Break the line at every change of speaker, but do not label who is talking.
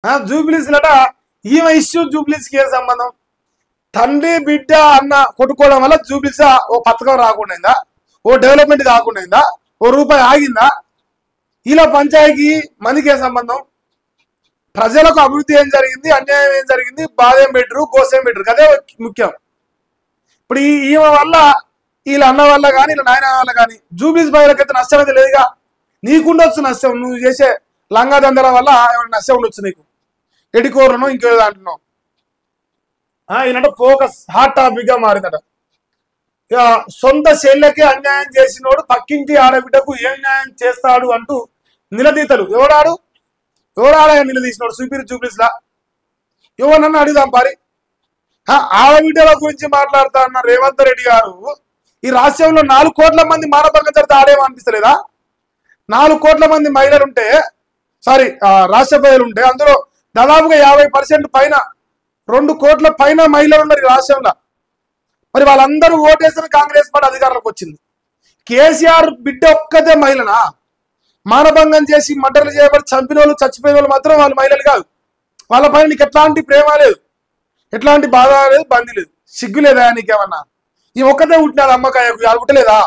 జూబ్లీస్ లట ఈమె ఇష్యూ జూబ్లీస్కి ఏం సంబంధం? తండ్రి బిడ్డ అన్న కొట్టుకోవడం వల్ల జూబ్లీస్ ఓ పథకం రాకుండా, ఓ డెవలప్మెంట్ కాకుండా, ఓ రూపాయి ఆగిందా? ఇలా పంచాయతీకి మనకి ఏం సంబంధం? ప్రజలకు అభివృద్ధి ఏం జరిగింది, అన్యాయం ఏం జరిగింది, బాధ ఏం పెట్టరు, గోసేం పెట్టరు, అదే ముఖ్యం. ఇప్పుడు ఈమె వల్ల, వీళ్ళ అన్న వల్ల కానీ, వీళ్ళ నాయన వల్ల కానీ జూబ్లీస్ ప్రజలకైతే నష్టం అయితే లేదుగా. నీకుండొచ్చు నష్టం, నువ్వు చేసే లంగా దందల వల్ల ఏమైనా నష్టం ఉండొచ్చు నీకు, ఎడికోరను ఇంకేదో అంటున్నావు. ఈయనంటే ఫోకస్ హాట్ టాపిక్ గా మారిందట. ఇక సొంత చెల్లెకే అన్యాయం చేసినోడు పక్కింటి ఆడబిడ్డకు ఏం న్యాయం చేస్తాడు అంటూ నిలదీతలు. ఎవడాడ నిలదీసినోడు సుపీరి జూబ్లీస్ లా? ఎవరన్నా అడుగుదాం పారి. ఆడబిడ్డల గురించి మాట్లాడుతా అన్న రేవంత్ రెడ్డి గారు ఈ రాష్ట్రంలో 4 కోట్ల మంది మానభంగం జరిగితే ఆడేమో అనిపిస్తలేదా? 4 కోట్ల మంది మహిళలుంటే, సారీ రాష్ట్ర ప్రజలుంటే అందులో దాదాపుగా 50% పైన 2 కోట్ల పైన మహిళలు ఉన్నారు ఈ రాష్ట్రంలో. మరి వాళ్ళందరూ ఓటేసిన కాంగ్రెస్ పార్టీ అధికారంలోకి వచ్చింది. కేసీఆర్ బిడ్డ ఒక్కదే మహిళనా? మానభంగం చేసి మర్డర్లు చేయబడి చంపిన వాళ్ళు, చచ్చిపోయిన వాళ్ళు మాత్రం వాళ్ళు మహిళలు కాదు. వాళ్ళ పైన నీకు ఎట్లాంటి ప్రేమ లేదు, ఎట్లాంటి బాధ లేదు, బందీ లేదు, సిగ్గు లేదా నీకేమన్నా? ఈ ఒక్కదే పుట్టినది అమ్మకాయకు, అది పుట్టలేదా?